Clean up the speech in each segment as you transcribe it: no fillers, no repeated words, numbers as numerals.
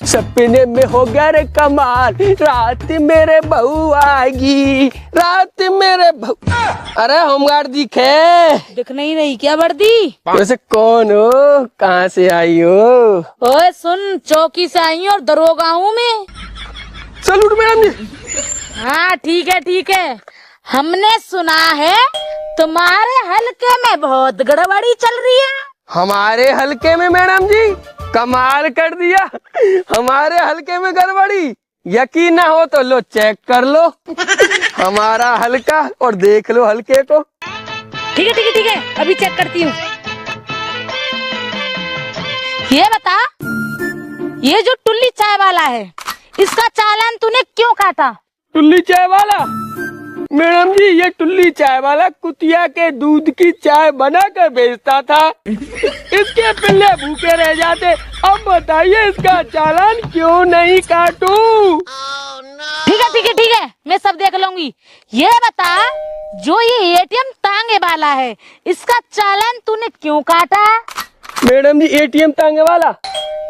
सपने में हो गया रे कमाल, रात मेरे बहू आएगी, रात मेरे बहू। अरे होमगार्ड दिखे? दिख नहीं रही क्या वर्दी? वैसे कौन हो, कहाँ से आई हो? ओए सुन, चौकी से आई हूँ और दरोगा हूँ मैं। सलूट मैडम जी। हाँ ठीक है ठीक है। हमने सुना है तुम्हारे हलके में बहुत गड़बड़ी चल रही है। हमारे हलके में मैडम जी? कमाल कर दिया, हमारे हलके में गड़बड़ी। यकीन ना हो तो लो चेक कर लो हमारा हलका और देख लो हलके को। ठीक है ठीक है ठीक है, अभी चेक करती हूँ। ये बता, ये जो टुल्ली चाय वाला है, इसका चालान तूने क्यों काटा? टुल्ली चाय वाला? मैडम जी, ये टुल्ली चाय वाला कुतिया के दूध की चाय बना कर बेचता था। इसके पिल्ले भूखे रह जाते। अब बताइए इसका चालान क्यों नहीं काटूं? ठीक है ठीक है ठीक है, मैं सब देख लूंगी। ये बता, जो ये एटीएम तांगे वाला है, इसका चालान तूने क्यों काटा? मैडम जी, एटीएम तांगे वाला,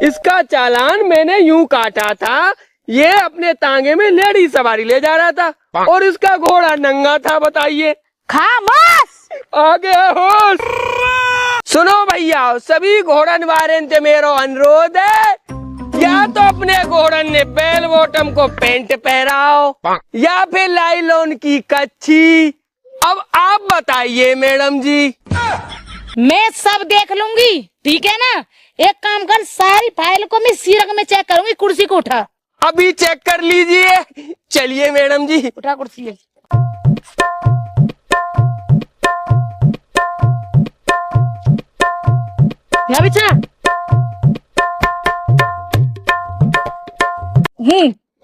इसका चालान मैंने यूं काटा था, ये अपने तांगे में लेडी सवारी ले जा रहा था और इसका घोड़ा नंगा था। बताइए। खामोश! आ गया होश। सुनो भैया, सभी घोड़न वारन से मेरा अनुरोध है, या तो अपने घोड़न ने बेल बॉटम को पेंट पहराओ या फिर लाइलॉन की कच्छी। अब आप बताइए मैडम जी। मैं सब देख लूंगी, ठीक है ना? एक काम कर, सारी फाइल को मैं सीरक में चेक करूंगी। कुर्सी को उठा। अभी चेक कर लीजिए। चलिए मैडम जी। उठा कुर्सी। यहाँ बिछा।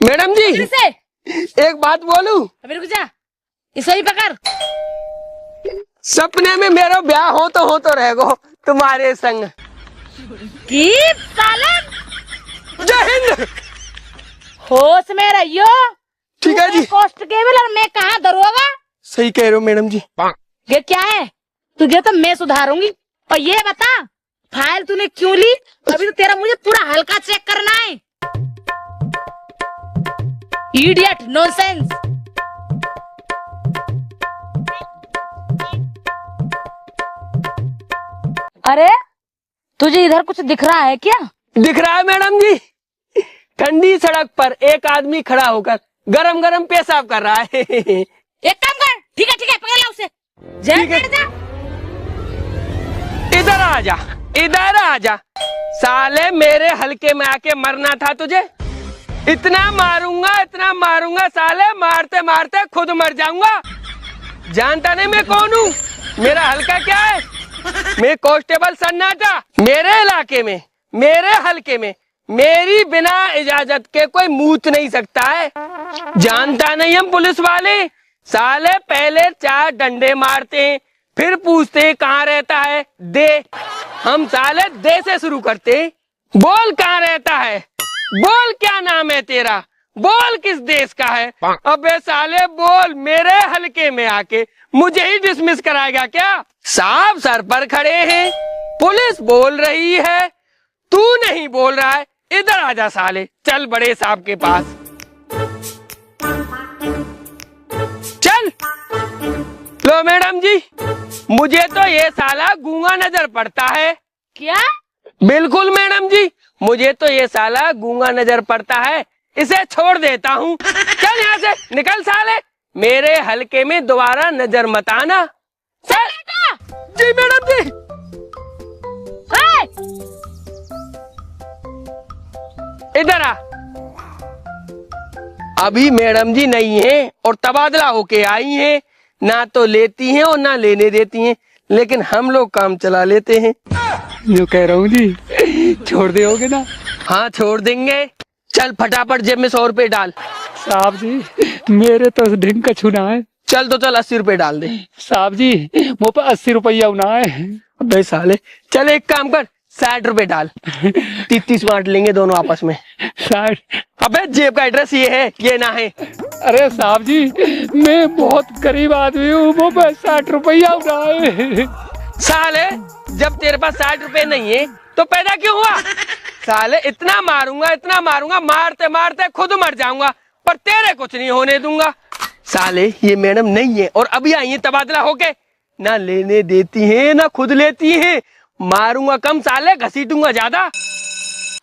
मैडम जी, से एक बात बोलूं? अभी रुक जा, इसे ही पकड़। सपने में मेरा ब्याह हो तो रहेगो तुम्हारे संग। की सालन? जय हिंद। होश में रहियो। ठीक है जी। कांस्टेबल और मैं कहाँ दरोगा? सही कह रहे हो मैडम जी। ये क्या है? तुझे तो मैं सुधारूंगी। और ये बता, फाइल तूने क्यों ली? अभी तो तेरा मुझे पूरा हल्का चेक करना है। Idiot, nonsense. अरे तुझे इधर कुछ दिख रहा है क्या? दिख रहा है मैडम जी। ठंडी सड़क पर एक आदमी खड़ा होकर गरम गरम पेशाब कर रहा है। एक काम कर, ठीक है पकड़ ला उसे। जा। इधर आ जा, इधर आ जा। साले मेरे हलके में आके मरना था तुझे। इतना मारूंगा साले, मारते मारते खुद मर जाऊंगा। जानता नहीं मैं कौन हूँ? मेरा हलका क्या है? मैं कांस्टेबल सन्नाटा। मेरे इलाके में, मेरे हलके में मेरी बिना इजाजत के कोई मूत नहीं सकता है। जानता नहीं हम पुलिस वाले? साले पहले 4 डंडे मारते हैं, फिर पूछते हैं कहाँ रहता है, दे। हम साले दे से शुरू करते हैं। बोल कहाँ रहता है, बोल क्या नाम है तेरा, बोल किस देश का है। अबे साले बोल, मेरे हलके में आके मुझे ही डिसमिस कराएगा क्या? साहब सर पर खड़े हैं, पुलिस बोल रही है, तू नहीं बोल रहा है। इधर आजा साले, चल बड़े साहब के पास चल। लो मैडम जी, मुझे तो ये साला गूंगा नजर पड़ता है। क्या? बिल्कुल मैडम जी, मुझे तो ये साला गूंगा नजर पड़ता है। इसे छोड़ देता हूँ। चल यहाँ से निकल साले, मेरे हलके में दोबारा नजर मत आना। चल। जी मैडम जी। इधर आ। अभी मैडम जी नहीं है और तबादला होके आई हैं, ना तो लेती हैं और ना लेने देती हैं, लेकिन हम लोग काम चला लेते हैं। जो कह रहा हूँ जी, छोड़ दोगे ना? हाँ छोड़ देंगे। चल फटाफट जेब में 100 रुपए डाल। साहब जी, मेरे तो ढिंग का छूना है। चल तो चल 80 रुपए डाल दे। साहब जी, मुँह पर 80 रुपया उना है। अबे साले, चल एक काम कर, 60 रुपए डाल। 30 बांट लेंगे दोनों आपस में। 60? अबे जेब का एड्रेस ये है, ये ना है। अरे साहब जी, मैं बहुत गरीब आदमी हूँ, मुँह पर 60 रुपया उना है। साले, जब तेरे पास 60 रुपए नहीं है तो पैदा क्यों हुआ? साले इतना मारूंगा मारते मारते खुद मर जाऊंगा, पर तेरे कुछ नहीं होने दूंगा। साले ये मैडम नहीं है और अभी आई है तबादला होके, ना लेने देती है ना खुद लेती है। मारूंगा कम साले, घसीटूंगा ज्यादा।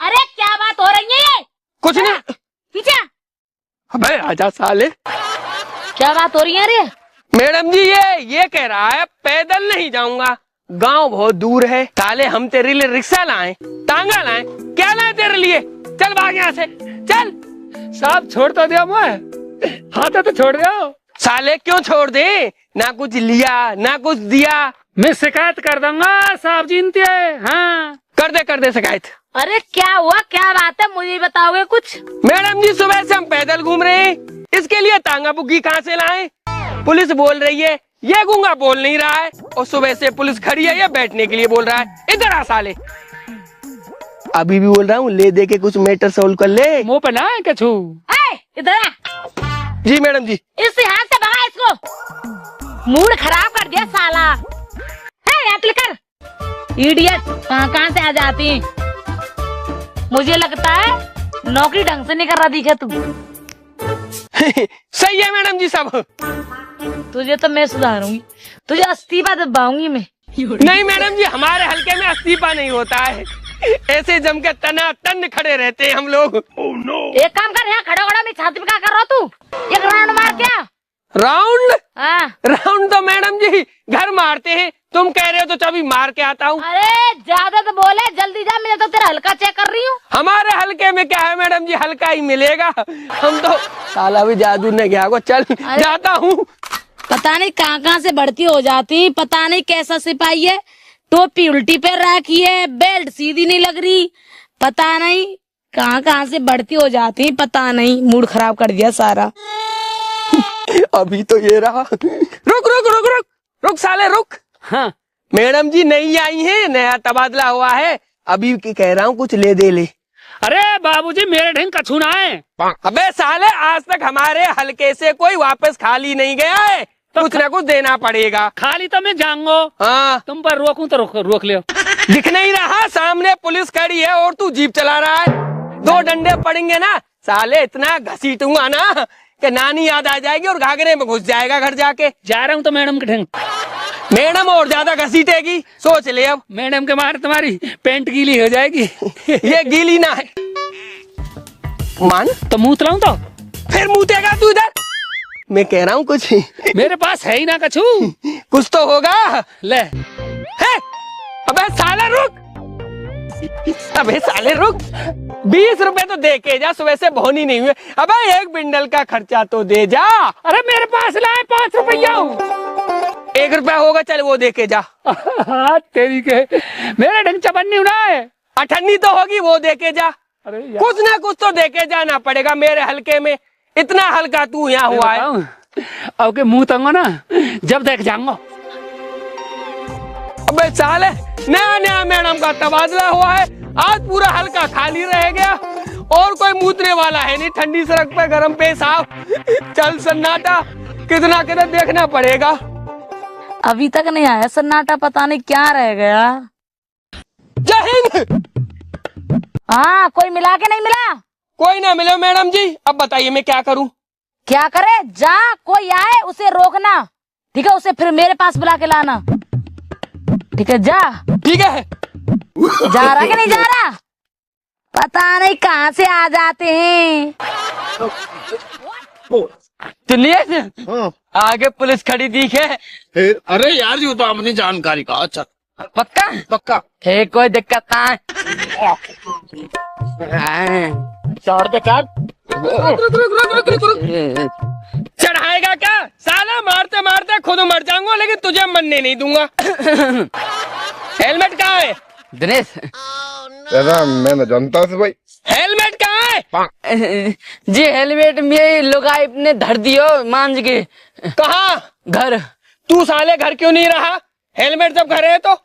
अरे क्या बात हो रही है ये? कुछ नहीं। पीछे अबे आजा साले। क्या बात हो रही है? अरे मैडम जी ये कह रहा है पैदल नहीं जाऊंगा, गांव बहुत दूर है। साले हम तेरे लिए रिक्शा लाए, टांगा लाए, क्या लाए तेरे लिए? चल भाग यहाँ से, चल। साहब छोड़ तो दिया मैं, हाथ तो छोड़ दिया। साले क्यों छोड़ दे? ना कुछ लिया ना कुछ दिया। मैं शिकायत कर दूंगा साहब जी इनते। हाँ कर दे शिकायत। अरे क्या हुआ, क्या बात है, मुझे बताओगे कुछ? मैडम जी सुबह से हम पैदल घूम रहे हैं, इसके लिए टांगा बुग्गी कहाँ से लाए? पुलिस बोल रही है, ये गूंगा बोल नहीं रहा है, और सुबह से पुलिस खड़ी है, ये बैठने के लिए बोल रहा है। इधर आ साले। अभी भी बोल रहा हूँ, ले दे के कुछ मैटर सोल्व कर ले। मुंह पे ना है कछु। इधर आ। जी मैडम जी। इस हाथ से भगा इसको, मूड खराब कर दिया साला। है कर इडियट, कहाँ से आ जाती है? मुझे लगता है नौकरी ढंग से नहीं कर रहा दिखे तू। सही है मैडम जी सब। तुझे तो मैं सुधारूंगी, तुझे इस्तीफा दबाऊंगी मैं। नहीं मैडम जी, हमारे हल्के में इस्तीफा नहीं होता है, ऐसे जम के तना तन खड़े रहते हैं हम लोग। एक काम कर, यहाँ खड़ा खड़ा मेरी छाती पे क्या कर रहा हो तू? एक राउंड मार क्या? राउंड? हाँ। राउंड तो मैडम जी घर मारते हैं, तुम कह रहे हो तो तभी मार के आता हूँ। अरे ज्यादा तो बोले, जल्दी जा, मैं तो तेरा हल्का चेक कर रही हूँ। हमारे हल्के में क्या है मैडम जी, हल्का ही मिलेगा। हम तो साला भी जादू ने गया को, चल जाता हूँ। पता नहीं कहाँ से बढ़ती हो जाती, पता नहीं कैसा सिपाही है, टोपी उल्टी पे रखी है, बेल्ट सीधी नहीं लग रही, पता नहीं कहाँ से बढ़ती हो जाती, पता नहीं। मूड खराब कर दिया सारा। अभी तो ये रहा। रुक साले रुक। हाँ मैडम जी नई आई है, नया तबादला हुआ है, अभी कह रहा हूँ कुछ ले दे ले। अरे बाबूजी मेरे ढंग कछु ना है। अबे साले आज तक हमारे हल्के से कोई वापस खाली नहीं गया है, तो कुछ ना कुछ देना पड़ेगा। खाली तो मैं जाऊंगा। हाँ तुम पर रोकूं तो रोक लियो। दिख नहीं रहा सामने पुलिस खड़ी है और तू जीप चला रहा है। 2 डंडे पड़ेंगे ना साले, इतना घसीटूंगा ना कि नानी याद आ जाएगी और घाघरे में घुस जाएगा घर जाके। जा रहा हूँ तो मैडम के ढंग। मैडम और ज्यादा घसीटेगी, सोच ले अब। मैडम के मारे तुम्हारी पेंट गीली हो जाएगी। ये गीली ना है मान तो मुँह तलाऊं तो फिर मुँतेगा तू इधर। मैं कह रहा हूँ कुछ मेरे पास है ही ना कछु। कुछ तो होगा। ले है? अबे साले रुक, अबे साले रुक। 20 रुपए तो दे के जा, सुबह से भोनी नहीं हुए। अबे 1 बिंडल का खर्चा तो दे जा। अरे मेरे पास लाए 5 रुपया। 1 रुपया होगा, चल वो दे के जा। हाँ तेरी के, मेरे ढंग चबन्नी ना है। 98 तो होगी, वो दे के जा। अरे कुछ ना कुछ तो दे के जाना पड़ेगा मेरे हल्के में, इतना हल्का तू यहाँ हुआ है। अब के मुंह तंगो ना, जब देख जाऊंगा। अबे साले नया मैडम का तबादला हुआ है, आज पूरा हल्का खाली रह गया और कोई मूतने वाला है नहीं। ठंडी सड़क पे गरम पेशाब, चल सन्नाटा, कितना देखना पड़ेगा। अभी तक नहीं आया सन्नाटा, पता नहीं क्या रह गया। जय हिंद। हाँ कोई मिला के नहीं मिला? कोई ना मिले मैडम जी, अब बताइए मैं क्या करूं? क्या करे? जा, कोई आए उसे रोकना, ठीक है? उसे फिर मेरे पास बुला के लाना, ठीक है? जा। ठीक है। जा रहा कि नहीं जा रहा? पता नहीं कहाँ से आ जाते हैं। सुनिए, आगे पुलिस खड़ी दिखे। अरे यार ये तो अपनी जानकारी का। अच्छा पक्का पक्का है, कोई दिक्कत ना है। चार पे चार। चढ़ाएगा क्या साला? मारते मारते खुद मर जाऊंगा, लेकिन तुझे मरने नहीं दूंगा। हेलमेट कहाँ है दिनेश? मैं न जानता से भाई। हेलमेट कहाँ है? जी हेलमेट में लुगाई ने धर दियो मांझ के। कहाँ? घर। तू साले घर क्यों नहीं रहा? हेलमेट जब घर है तो।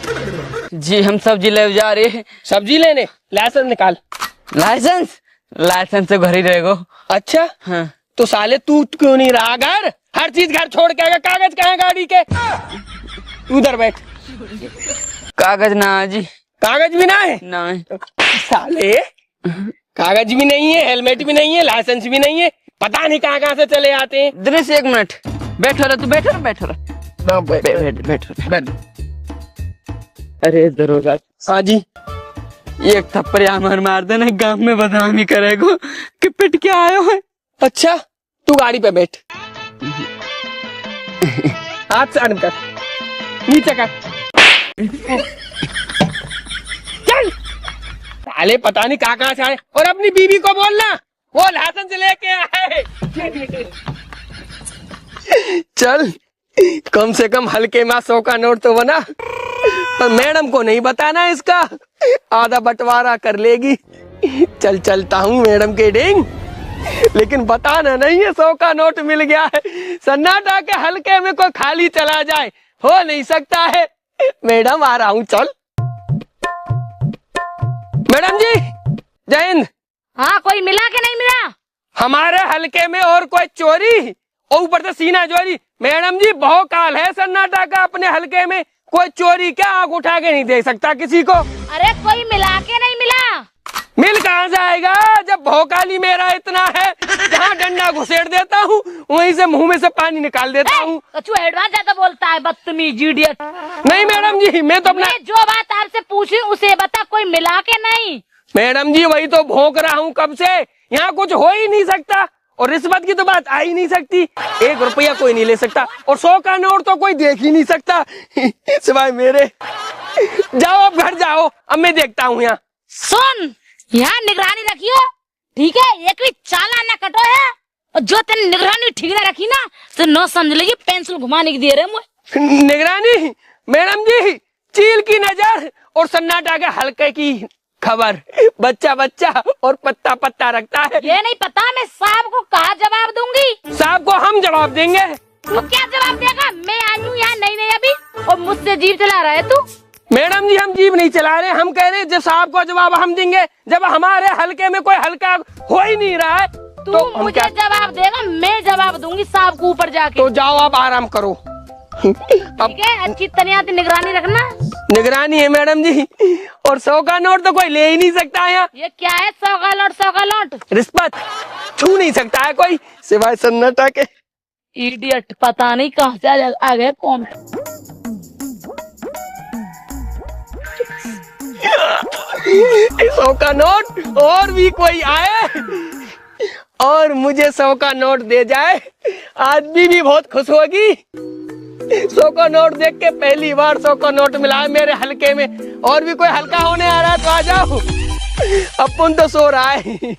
जी हम सब्जी ले जा रहे। सब्जी लेने? लाइसेंस निकाल। लाइसेंस? लाइसेंस तो घर ही रहेगा। अच्छा हाँ। तो साले तू क्यों नहीं रहा घर? हर चीज घर छोड़ के आएगा, कागज कहाँ है गाड़ी के? उधर बैठ। कागज ना जी। कागज भी ना है? नहीं। साले कागज भी नहीं है, हेलमेट भी नहीं है, लाइसेंस भी नहीं है, पता नहीं कहाँ से चले आते हैं। दिनेश एक मिनट बैठो रहे, तू बैठो रहे, बैठो रहे, ना बैठ बैठो बैठ। अरे दरोगा हाँ जी। एक थप्पड़ हमार मार देना, गांव में बदनामी करेगो कि पिट के आयो है। अच्छा तू गाड़ी पे बैठ, हाथ से आराम कर, नीचे कर, चल। साले पता नहीं कहाँ से आए। और अपनी बीवी को बोलना वो लाइसेंस लेके आए। चल कम से कम हल्के में 100 का नोट तो बना, पर मैडम को नहीं बताना इसका, आधा बंटवारा कर लेगी। चल चलता हूँ मैडम के डिंग, लेकिन बताना नहीं है 100 का नोट मिल गया है। सन्नाटा के हल्के में कोई खाली चला जाए, हो नहीं सकता है। मैडम आ रहा हूँ, चल। मैडम जी जय हिंद। हाँ, कोई मिला कि नहीं मिला? हमारे हल्के में और कोई चोरी और ऊपर से सीना चोरी। मैडम जी बहुत काल है सन्नाटा का अपने हल्के में, कोई चोरी क्या आंख उठा के नहीं देख सकता किसी को। अरे कोई मिला के नहीं मिला? मिल कहाँ से आएगा जब भौकाली मेरा इतना है, जहाँ डंडा घुसेड़ देता हूँ वहीं से मुंह में से पानी निकाल देता हूँ। कछू एडवांस ज्यादा बोलता है, बदतमीज इडियट। नहीं मैडम जी, मैं तो अपना मैं जो बात आपसे पूछी उसे बता, कोई मिला के नहीं? मैडम जी वही तो भौंक रहा हूँ कब से, यहाँ कुछ हो ही नहीं सकता और रिश्वत की तो बात आ ही नहीं सकती। 1 रुपया कोई नहीं ले सकता और 100 का नोट तो कोई देख ही नहीं सकता सिवाय मेरे। जाओ अब घर जाओ, अब मैं देखता हूँ। यहाँ सुन, यहाँ निगरानी रखियो, ठीक है? एक भी चाला ना कटो है, और जो तेने निगरानी ठीक ना रखी ना तो न समझ लेगी पेंसिल घुमाने की दे रहे मुझे। निगरानी मैडम जी, चील की नजर और सन्नाटा के हल्के की खबर, बच्चा बच्चा और पत्ता पत्ता रखता है। ये नहीं पता मैं साहब को कहा जवाब दूंगी? साहब को हम जवाब देंगे। तू क्या जवाब देगा? मैं आई हूँ यहाँ नहीं अभी, और मुझसे जीभ चला रहा है तू। मैडम जी हम जीभ नहीं चला रहे, हम कह रहे हैं जब साहब को जवाब हम देंगे, जब हमारे हल्के में कोई हल्का हो ही नहीं रहा है तू मुझे जवाब देगा, मैं जवाब दूंगी साहब को ऊपर जाके। तो जाओ आप आराम करो। ठीक है, अच्छी तरह से निगरानी रखना। निगरानी है मैडम जी, और 100 का नोट तो कोई ले ही नहीं सकता है यहाँ। ये क्या है? 100 का नोट, 100 का नोट रिश्वत छू नहीं सकता है कोई सिवाय सन्नाटा के। इडियट, पता नहीं कहाँ से आ गए कौन। 100 का नोट और भी कोई आए और मुझे 100 का नोट दे जाए, आदमी भी बहुत खुश होगी। 100 का नोट देख के पहली बार 100 का नोट मिला है मेरे हल्के में। और भी कोई हल्का होने आ रहा है तो आ जाओ, अपन तो सो रहा है।